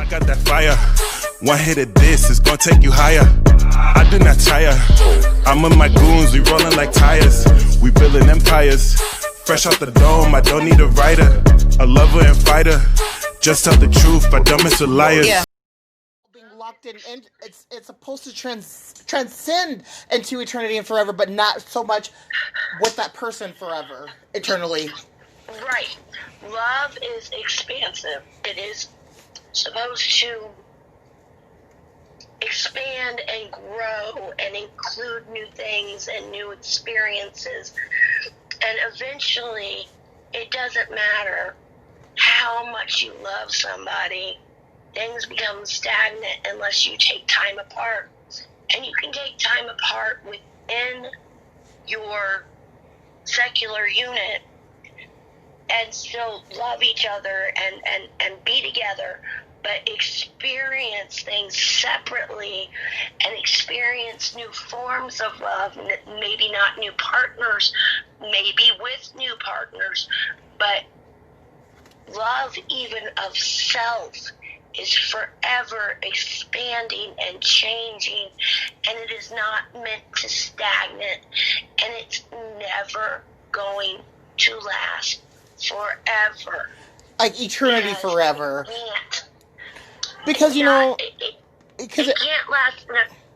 I got that fire. One hit of this is gonna take you higher. I do not tire. I'm with my goons, we rolling like tires. We building empires. Fresh off the dome, I don't need a writer, a lover and fighter. Just tell the truth, I don't mess with liars. Yeah. Being locked in, and it's supposed to transcend into eternity and forever, but not so much with that person forever, eternally. Right. Love is expansive. It is supposed to expand and grow and include new things and new experiences. And eventually, it doesn't matter how much you love somebody, things become stagnant unless you take time apart. And you can take time apart within your secular unit and still love each other and be together, but experience things separately and experience new forms of love, maybe not new partners, maybe with new partners, but love even of self is forever expanding and changing, and it is not meant to stagnate, and it's never going to last forever. Like eternity forever. Because, you know, it can't last.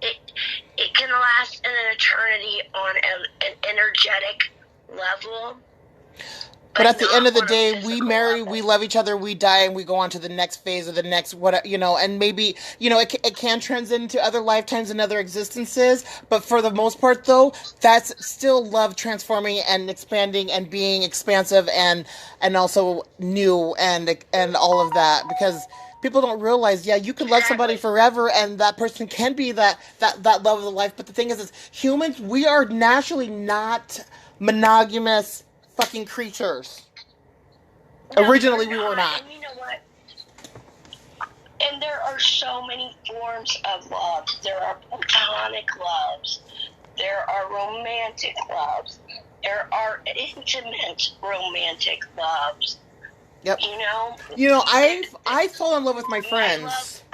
It can last in an eternity on an energetic level. But at the end of the day, we marry, we love each other, we die, and we go on to the next phase or the next, what, you know, and maybe, you know, it can transcend into other lifetimes and other existences. But for the most part, though, that's still love transforming and expanding and being expansive and also new and all of that. Because people don't realize, yeah, you can love somebody forever, and that person can be that love of the life. But the thing is humans, we are naturally not monogamous fucking creatures. No, originally, we were not. And you know what? And there are so many forms of love. There are platonic loves. There are romantic loves. There are intimate romantic loves. Yep. You know, I fall in love with my friends.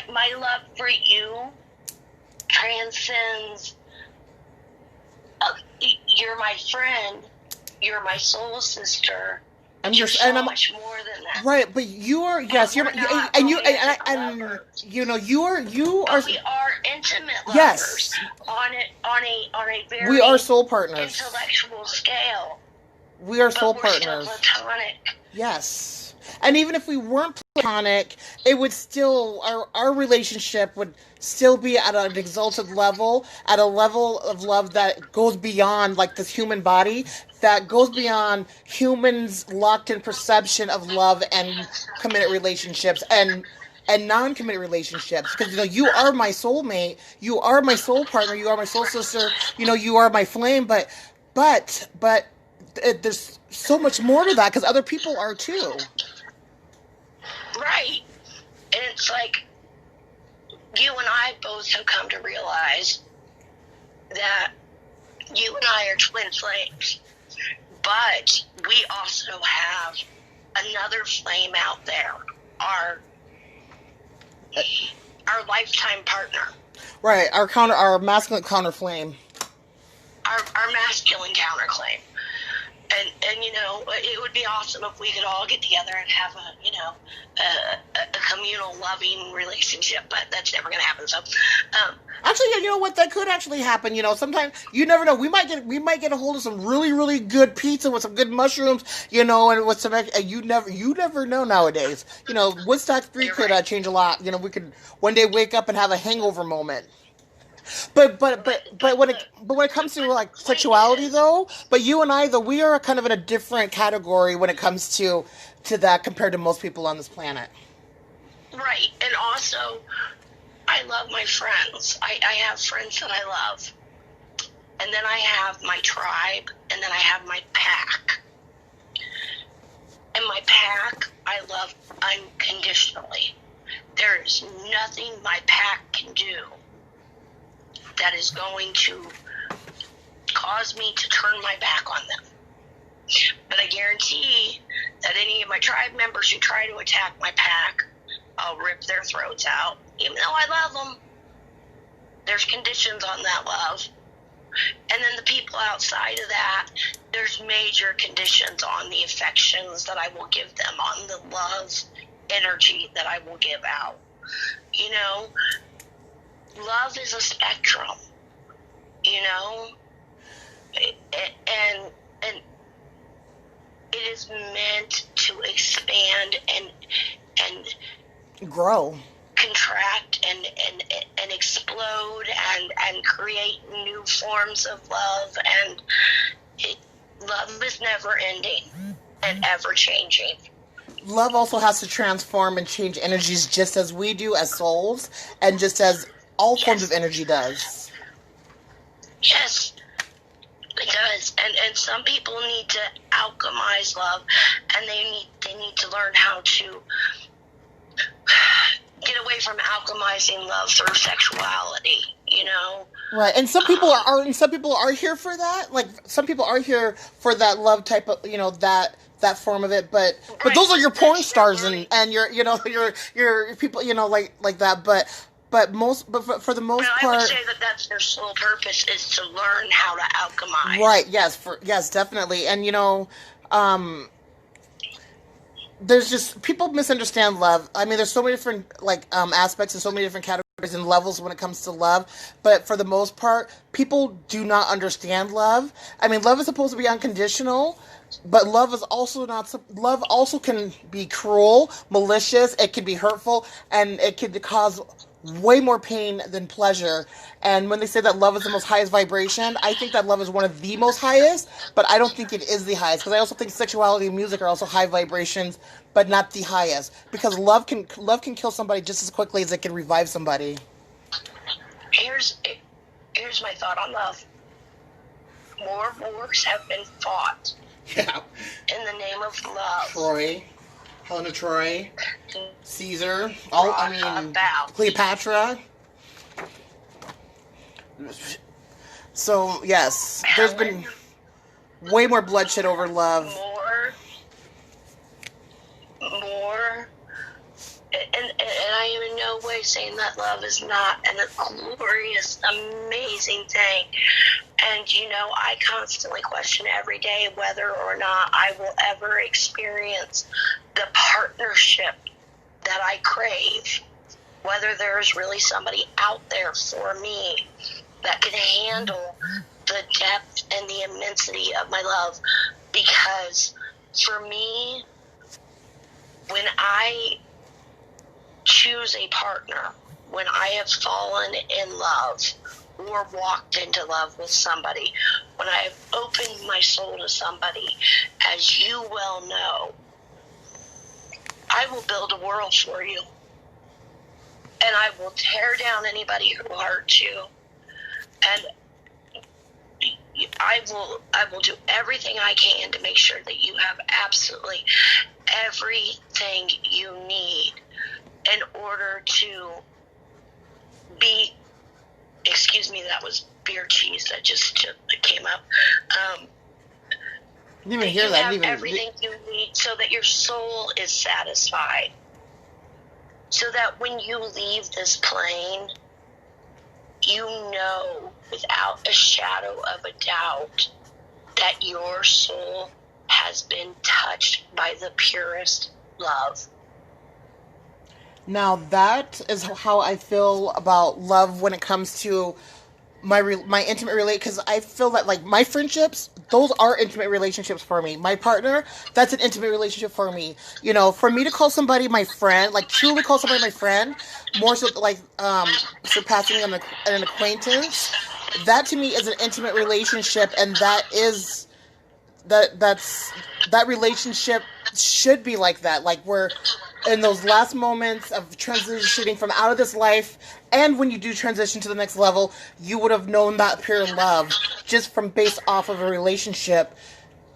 My love for you transcends. You're my friend. You're my soul sister. You're so much more than that. Right, but you are. Yes, you're. And you you know you are. But we are intimate lovers. Yes. On a very. We are soul partners. Intellectual scale. We are soul partners. Still platonic. Yes. And even if we weren't platonic, it would still, our relationship would still be at an exalted level, at a level of love that goes beyond, like, this human body, that goes beyond humans' locked-in perception of love and committed relationships and non-committed relationships. Because, you know, you are my soulmate, you are my soul partner, you are my soul sister, you know, you are my flame, but there's so much more to that, because other people are too. Right. And it's like, you and I both have come to realize that you and I are twin flames, but we also have another flame out there, our lifetime partner. Right, our masculine counter flame. Our masculine counterclaim. And you know, it would be awesome if we could all get together and have a communal, loving relationship, but that's never going to happen. So, actually, you know what? That could actually happen. You know, sometimes you never know. We might get a hold of some really, really good pizza with some good mushrooms. You know, and with some. You never know nowadays. You know, Woodstock 3 could change a lot. You know, we could one day wake up and have a hangover moment. But when it comes to, like, sexuality, though, but you and I, though, we are kind of in a different category when it comes to that compared to most people on this planet. Right, and also, I love my friends. I have friends that I love, and then I have my tribe, and then I have my pack. And my pack, I love unconditionally. There is nothing my pack can do that is going to cause me to turn my back on them. But I guarantee that any of my tribe members who try to attack my pack, I'll rip their throats out, even though I love them. There's conditions on that love. And then the people outside of that, there's major conditions on the affections that I will give them, on the love energy that I will give out. You know, love is a spectrum, you know, and it is meant to expand and grow, contract and explode and create new forms of love, and love is never ending and ever changing. Love also has to transform and change energies just as we do as souls, and just as all forms of energy does. Yes, it does. And some people need to alchemize love, and they need to learn how to get away from alchemizing love through sexuality, you know? Right, and some people are here for that. Like, some people are here for that love type of, you know, that form of it. But those are your porn stars and your, you know, your people, you know, like that. But for the most part, I would say that that's their sole purpose, is to learn how to alchemize. Right. Yes. Definitely. And you know, there's just, people misunderstand love. I mean, there's so many different aspects and so many different categories and levels when it comes to love. But for the most part, people do not understand love. I mean, love is supposed to be unconditional, but love is also not. Love also can be cruel, malicious. It can be hurtful, and it can cause way more pain than pleasure. And when they say that love is the most highest vibration, I think that love is one of the most highest, but I don't think it is the highest, because I also think sexuality and music are also high vibrations, but not the highest, because love can kill somebody just as quickly as it can revive somebody. Here's my thought on love. More wars have been fought. Yeah. In the name of love. Troy. Helena Troy, Caesar, Cleopatra. So, yes, there's been way more bloodshed over love. More. And I am in no way saying that love is not a glorious, amazing thing. And, you know, I constantly question every day whether or not I will ever experience the partnership that I crave, whether there's really somebody out there for me that can handle the depth and the immensity of my love. Because for me, when I choose a partner, when I have fallen in love or walked into love with somebody, when I have opened my soul to somebody, as you well know, I will build a world for you. And I will tear down anybody who hurts you. And I will do everything I can to make sure that you have absolutely everything you need in order to be, excuse me, that was beer cheese that just came up. Didn't even hear that. You have everything you need so that your soul is satisfied. So that when you leave this plane, you know without a shadow of a doubt that your soul has been touched by the purest love. Now, that is how I feel about love when it comes to my intimate relate, because I feel that, like, my friendships, those are intimate relationships for me. My partner, that's an intimate relationship for me. You know, for me to call somebody my friend, like, truly call somebody my friend, more so, like, surpassing an acquaintance, that to me is an intimate relationship, and that relationship should be like that. Like, we're in those last moments of transitioning from out of this life, and when you do transition to the next level, you would have known that pure love just from based off of a relationship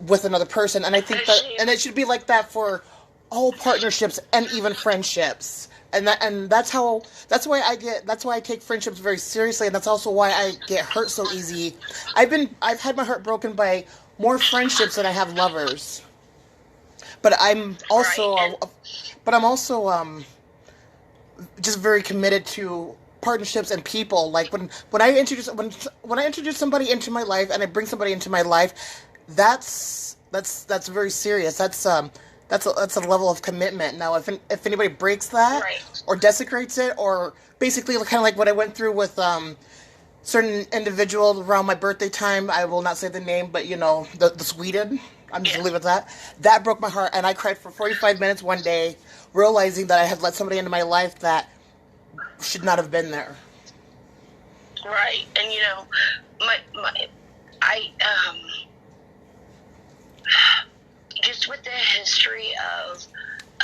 with another person. And I think that, and it should be like that for all partnerships and even friendships. And that's why I take friendships very seriously, and that's also why I get hurt so easy. I've had my heart broken by more friendships than I have lovers. But I'm also just very committed to partnerships and people. Like when I introduce somebody into my life and I bring somebody into my life, that's very serious. That's a level of commitment. Now, if anybody breaks that Right. or desecrates it, or basically kind of like what I went through with certain individual around my birthday time, I will not say the name, but the Sweden. I'm just gonna leave it at that. That broke my heart, and I cried for 45 minutes one day, realizing that I had let somebody into my life that should not have been there. Right. And I just with the history of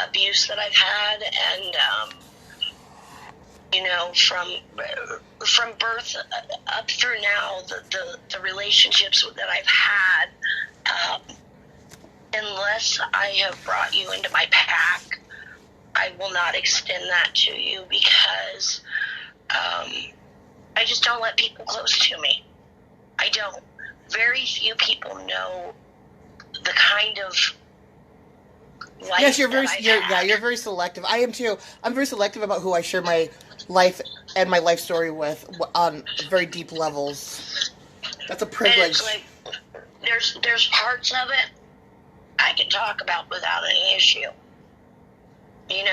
abuse that I've had, and from birth up through now, the relationships that I've had, unless I have brought you into my pack, I will not extend that to you, because I just don't let people close to me. I don't. Very few people know the kind of life. Yes, you're very selective. I am too. I'm very selective about who I share my life and my life story with on very deep levels. That's a privilege. And it's like there's parts of it I can talk about without any issue. And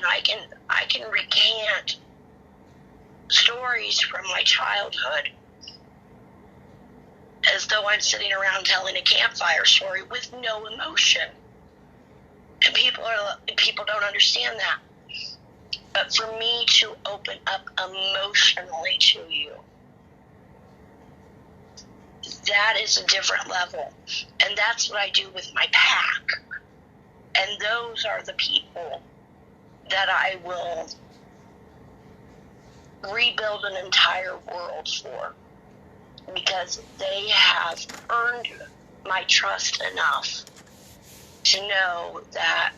I can recant stories from my childhood as though I'm sitting around telling a campfire story with no emotion. And people don't understand that. But for me to open up emotionally to you, that is a different level. And that's what I do with my pack. And those are the people that I will rebuild an entire world for, because they have earned my trust enough to know that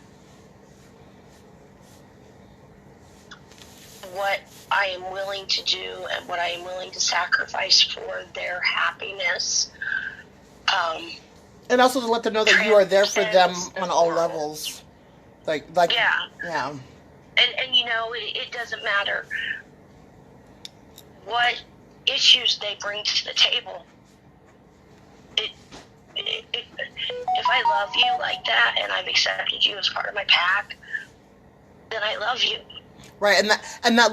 what I am willing to do and what I am willing to sacrifice for their happiness. And also to let them know that you are there for them on all levels. Like yeah. Yeah. And it doesn't matter what issues they bring to the table. If I love you like that and I've accepted you as part of my pack, then I love you. Right, and that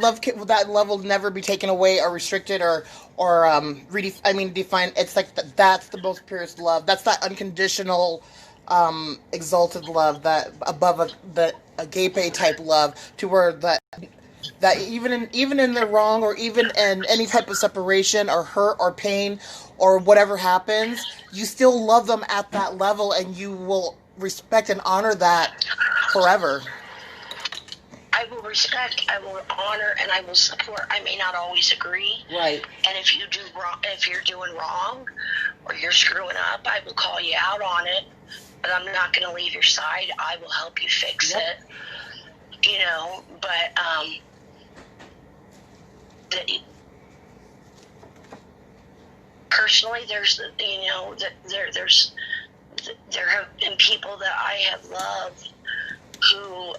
love will never be taken away or restricted or defined. It's like that's the most purest love. That's that unconditional, exalted love, that above the agape type love, to where that even in the wrong, or even in any type of separation or hurt or pain or whatever happens, you still love them at that level, and you will respect and honor that forever. I will respect, I will honor, and I will support. I may not always agree. Right. And if you do wrong, if you're doing wrong or you're screwing up, I will call you out on it. But I'm not going to leave your side. I will help you fix it. But personally, there have been people that I have loved who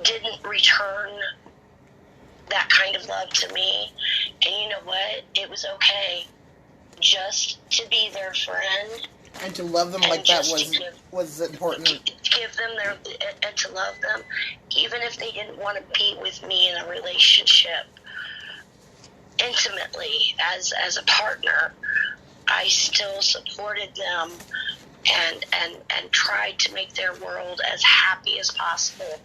didn't return that kind of love to me. And you know what? It was okay just to be their friend. And to love them like that was important. Give them and to love them, even if they didn't want to be with me in a relationship intimately as a partner. I still supported them and tried to make their world as happy as possible.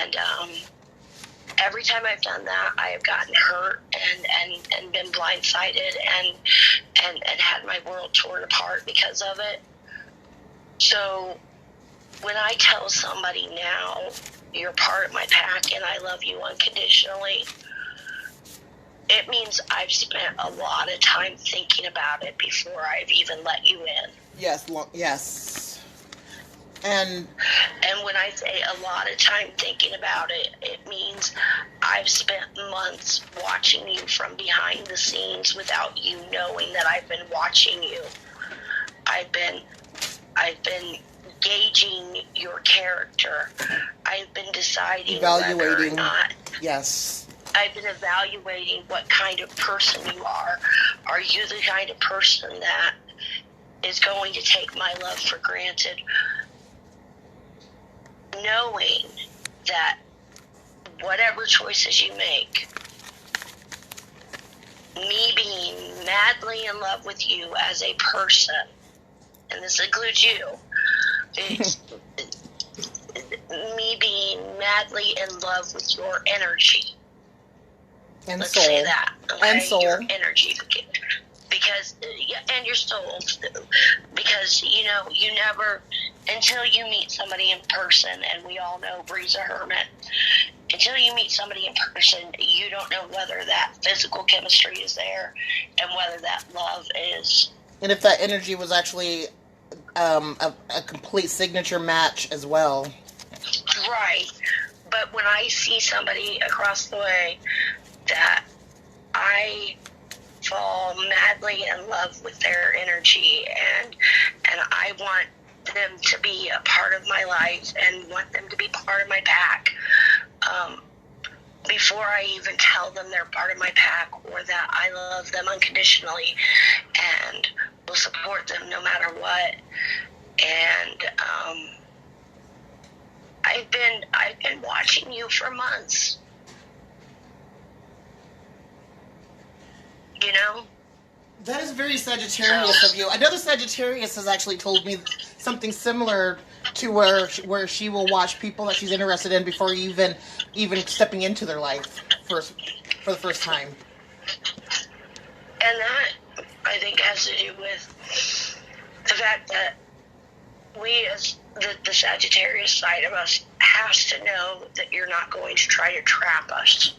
And every time I've done that, I have gotten hurt and been blindsided and had my world torn apart because of it. So when I tell somebody now, you're part of my pack and I love you unconditionally, it means I've spent a lot of time thinking about it before I've even let you in. Yes. And when I say a lot of time thinking about it, it means I've spent months watching you from behind the scenes without you knowing that I've been watching you. I've been gauging your character. I've been deciding Evaluating. whether or not. Yes. I've been evaluating what kind of person you are. Are you the kind of person that is going to take my love for granted, knowing that whatever choices you make, me being madly in love with you as a person, and this includes you, me being madly in love with your energy. And Let's soul. say that. Okay? And soul. Your energy. Because, and your soul. Because, you know, you never, until you meet somebody in person, and we all know Brie's a hermit, until you meet somebody in person, you don't know whether that physical chemistry is there and whether that love is. And if that energy was actually a complete signature match as well. Right. But when I see somebody across the way that I fall madly in love with their energy, and I want them to be a part of my life and want them to be part of my pack, before I even tell them they're part of my pack or that I love them unconditionally and will support them no matter what. And I've been watching you for months. You know? That is very Sagittarius of you. Another Sagittarius has actually told me something similar to where she will watch people that she's interested in before even stepping into their life for the first time. And that, I think, has to do with the fact that we, as the Sagittarius side of us, has to know that you're not going to try to trap us.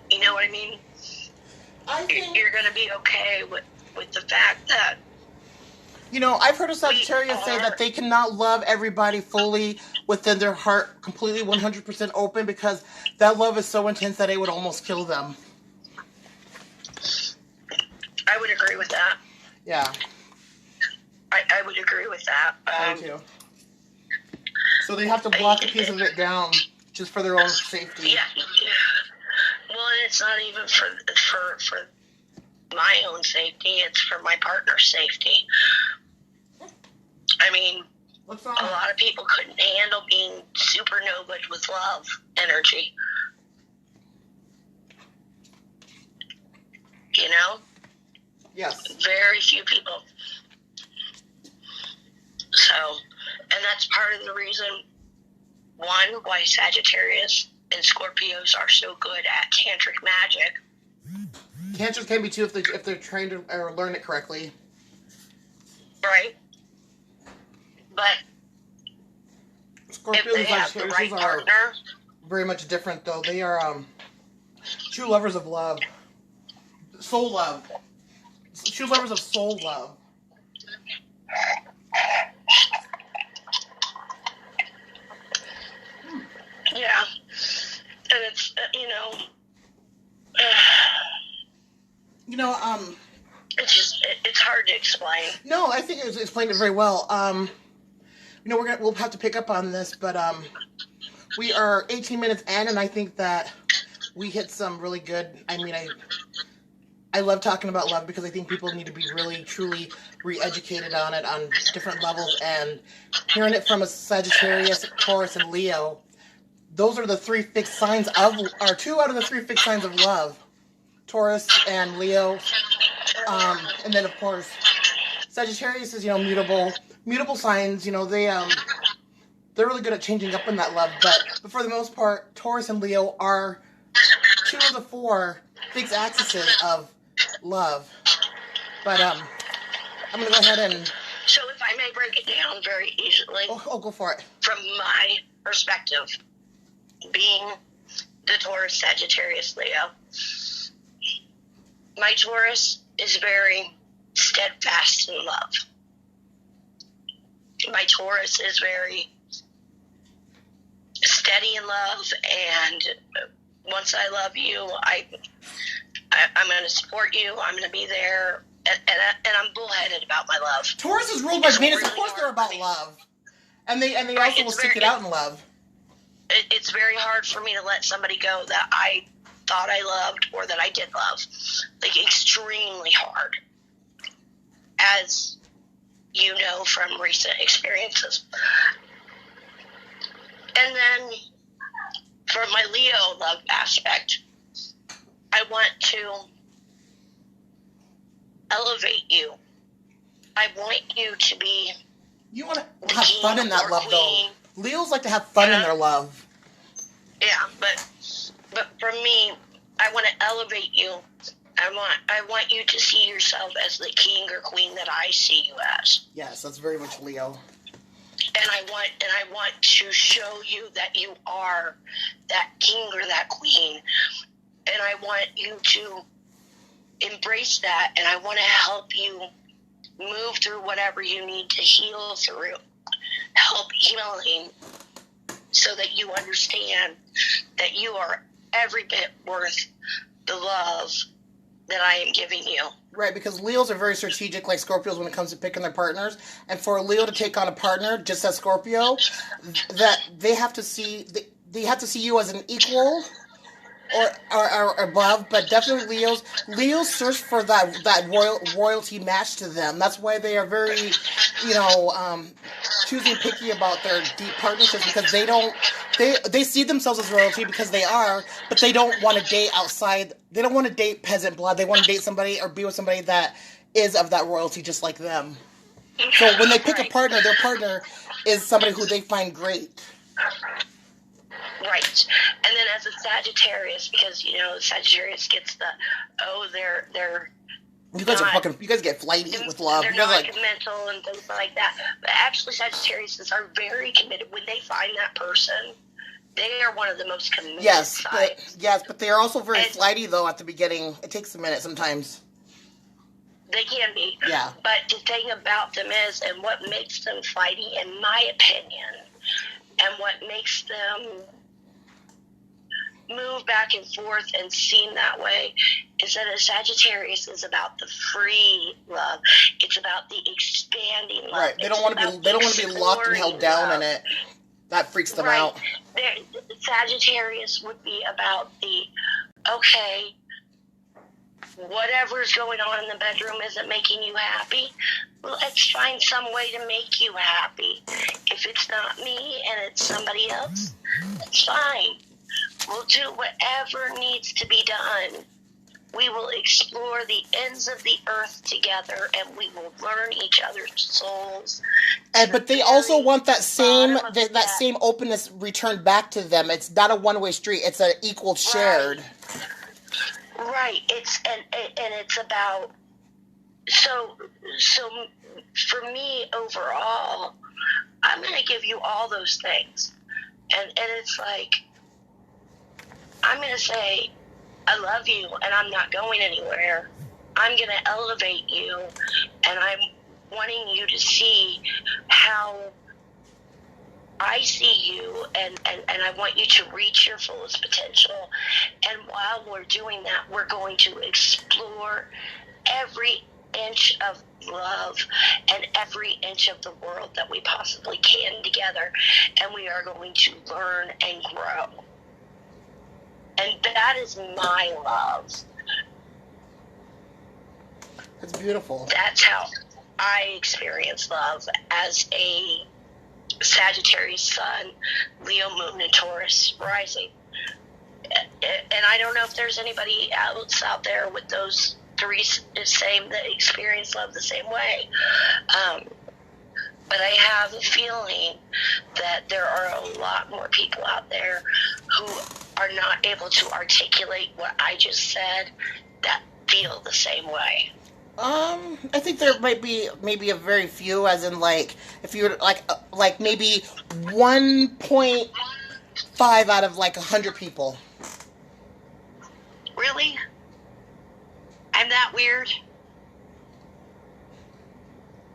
You know what I mean? I think You're going to be okay with the fact that, you know, I've heard a Sagittarius say that they cannot love everybody fully within their heart, completely 100% open, because that love is so intense that it would almost kill them. I would agree with that. Yeah. I would agree with that. I do. So they have to block a piece of it down just for their own safety. Yeah. Well, it's not even for my own safety. It's for my partner's safety. I mean, a lot of people couldn't handle being supernovaed with love energy. You know? Yes. Very few people. So, and that's part of the reason, one, why Sagittarius and Scorpios are so good at tantric magic. Cancers can be too if they're trained to or learn it correctly. Right? But Scorpios if they and have the right Sagittarius are partner, very much different, though. They are true lovers of love. Soul love. True lovers of soul love. yeah. And it's, it's just, it's hard to explain. No, I think it explained it very well. We'll have to pick up on this, but we are 18 minutes in, and I think that we hit some really good. I mean, I love talking about love because I think people need to be really, truly re-educated on it on different levels, and hearing it from a Sagittarius, Taurus, and Leo. Those are the three fixed signs or two out of the three fixed signs of love. Taurus and Leo. And then, of course, Sagittarius is, mutable signs, they're really good at changing up in that love. But for the most part, Taurus and Leo are two of the four fixed axes of love. But I'm going to go ahead and... So if I may break it down very easily. Oh, go for it. From my perspective, being the Taurus, Sagittarius, Leo, my Taurus is very steadfast in love. My Taurus is very steady in love, and once I love you, I'm going to support you. I'm going to be there and I'm bullheaded about my love. Taurus is ruled by Venus. Of course, they're about love, and they also will seek it out in love. It's very hard for me to let somebody go that I thought I loved or that I did love. Like, extremely hard, as you know from recent experiences. And then for my Leo love aspect, I want to elevate you. I want you to be... You want to have fun in that love, though. Leos like to have fun in their love. Yeah, but for me, I want to elevate you. I want you to see yourself as the king or queen that I see you as. Yes, that's very much Leo. And I want to show you that you are that king or that queen. And I want you to embrace that, and I want to help you move through whatever you need to heal through. Help healing so that you understand that you are every bit worth the love that I am giving you. Right, because Leos are very strategic, like Scorpios, when it comes to picking their partners. And for a Leo to take on a partner, just as Scorpio, that they have to see you as an equal or above. But definitely Leos search for that royalty match to them. That's why they are very, choosy and picky about their deep partnerships, because they see themselves as royalty because they are, but they don't want to date outside. They don't want to date peasant blood. They want to date somebody or be with somebody that is of that royalty just like them. So when they pick a partner, their partner is somebody who they find great. Right. And then as a Sagittarius, because, Sagittarius gets they're you guys get flighty with love. They're not mental and things like that. But actually, Sagittariuses are very committed. When they find that person, they are one of the most committed but they are also very flighty, though, at the beginning. It takes a minute sometimes. They can be. Yeah. But the thing about them is, and what makes them flighty, in my opinion, and what makes them move back and forth and seem that way, is that a Sagittarius is about the free love. It's about the expanding love. Right. They don't want to be locked and held down in it. That freaks them out. Sagittarius would be about the, okay, whatever's going on in the bedroom isn't making you happy. Let's find some way to make you happy. If it's not me and it's somebody else, that's fine. We'll do whatever needs to be done. We will explore the ends of the earth together, and we will learn each other's souls. But they also want that same openness returned back to them. It's not a one-way street. It's an equal shared. Right. It's about so for me overall, I'm going to give you all those things, and it's like, I'm going to say, I love you, and I'm not going anywhere. I'm going to elevate you, and I'm wanting you to see how I see you, and I want you to reach your fullest potential. And while we're doing that, we're going to explore every inch of love and every inch of the world that we possibly can together, and we are going to learn and grow. And that is my love. That's beautiful. That's how I experience love as a Sagittarius sun, Leo moon, and Taurus rising. And I don't know if there's anybody else out there with those three that experience love the same way. But I have a feeling that there are a lot more people out there who are not able to articulate what I just said that feel the same way. I think there might be maybe a very few, as in if you were like maybe 1.5 out of 100 people. Really? I'm that weird?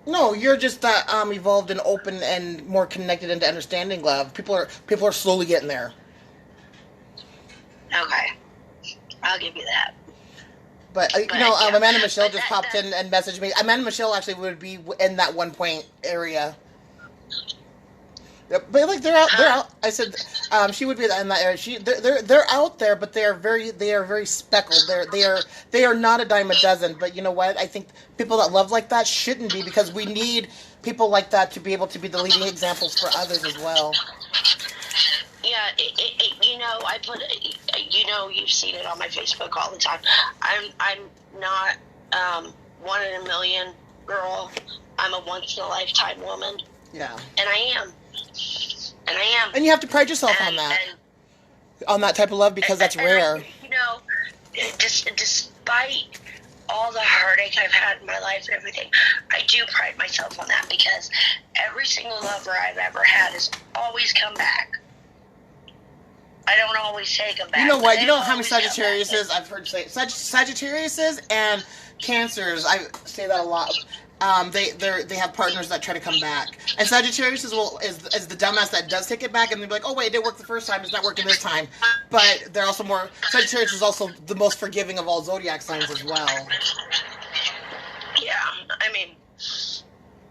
No, you're just evolved and open and more connected into understanding love. People are slowly getting there. Okay, I'll give you that. But, Amanda Michelle just popped in and messaged me. Amanda Michelle actually would be in that 1 point area. But like they're out. I said she would be in that area. They're out there, but they are very speckled. They are not a dime a dozen. But you know what? I think people that love like that shouldn't be, because we need people like that to be able to be the leading examples for others as well. Yeah, I put, you've seen it on my Facebook all the time. I'm not 1 in a million girl. I'm a once in a lifetime woman. Yeah. And I am. And you have to pride yourself on that. On that type of love, because that's rare. Despite all the heartache I've had in my life and everything, I do pride myself on that, because every single lover I've ever had has always come back. I don't always say come back. You know what? You know how many Sagittariuses I've heard say? Sagittariuses and Cancers, I say that a lot. They have partners that try to come back, and Sagittarius is the dumbass that does take it back, and they're like, oh wait, it didn't work the first time, it's not working this time. But they're also Sagittarius is also the most forgiving of all zodiac signs as well. Yeah, I mean,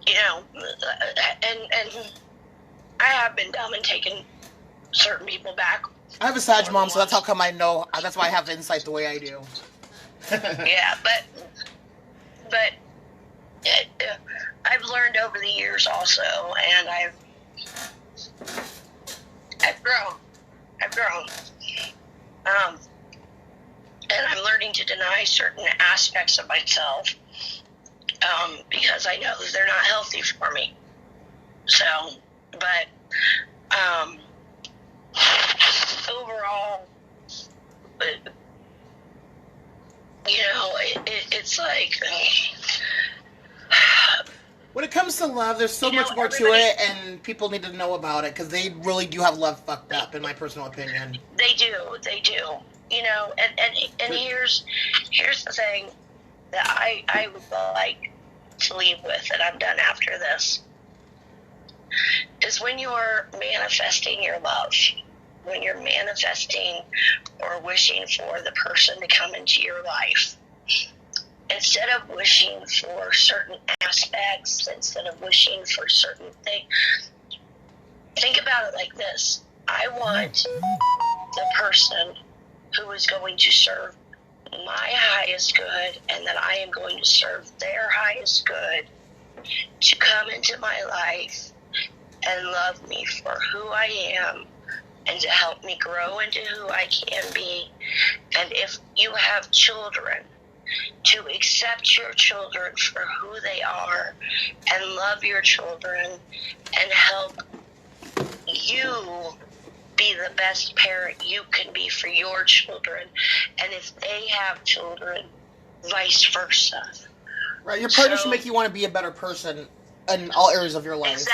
and I have been dumb and taken certain people back. I have a Sag mom, so that's how come I know. That's why I have insight the way I do. Yeah, but. I've learned over the years also, and I've grown. And I'm learning to deny certain aspects of myself, because I know they're not healthy for me. So, but overall, it's like. When it comes to love, there's so much more to it, and people need to know about it, because they really do have love fucked up, in my personal opinion. They do. And here's the thing that I would like to leave with, and I'm done after this, is when you're manifesting your love, when you're manifesting or wishing for the person to come into your life, instead of wishing for certain aspects, instead of wishing for certain things, think about it like this. I want the person who is going to serve my highest good, and that I am going to serve their highest good, to come into my life and love me for who I am, and to help me grow into who I can be. And if you have children, to accept your children for who they are, and love your children, and help you be the best parent you can be for your children, and if they have children, vice versa. Right, your partner should make you want to be a better person in all areas of your life.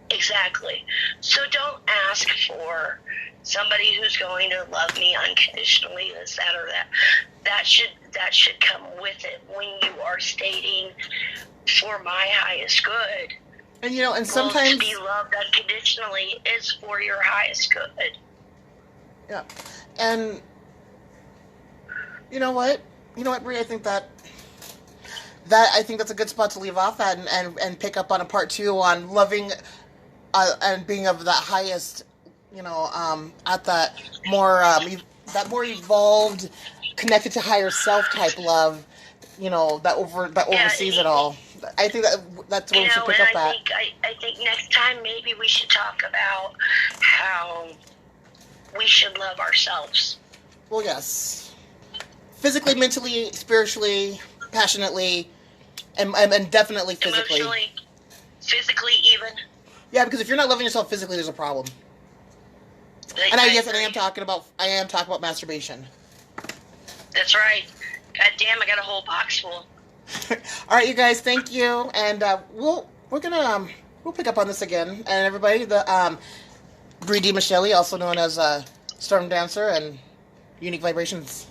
Exactly. So don't ask for somebody who's going to love me unconditionally, this, that, or that. That should come with it when you are stating for my highest good. And and sometimes to be loved unconditionally is for your highest good. Yeah. And you know what, Brie, I think that's a good spot to leave off at, and pick up on a part 2 on loving and being of that highest, at that more evolved, connected to higher self type love, that oversees it all. I think that's what we should pick up at. I think next time maybe we should talk about how we should love ourselves. Well, yes. Physically, mentally, spiritually, passionately, and definitely physically. Emotionally, physically even. Yeah, because if you're not loving yourself physically, there's a problem. And I am talking about masturbation. That's right. God damn, I got a whole box full. All right, you guys, thank you, and we'll pick up on this again. And everybody, the Brie Demichelli, also known as Storm Dancer and Unique Vibrations.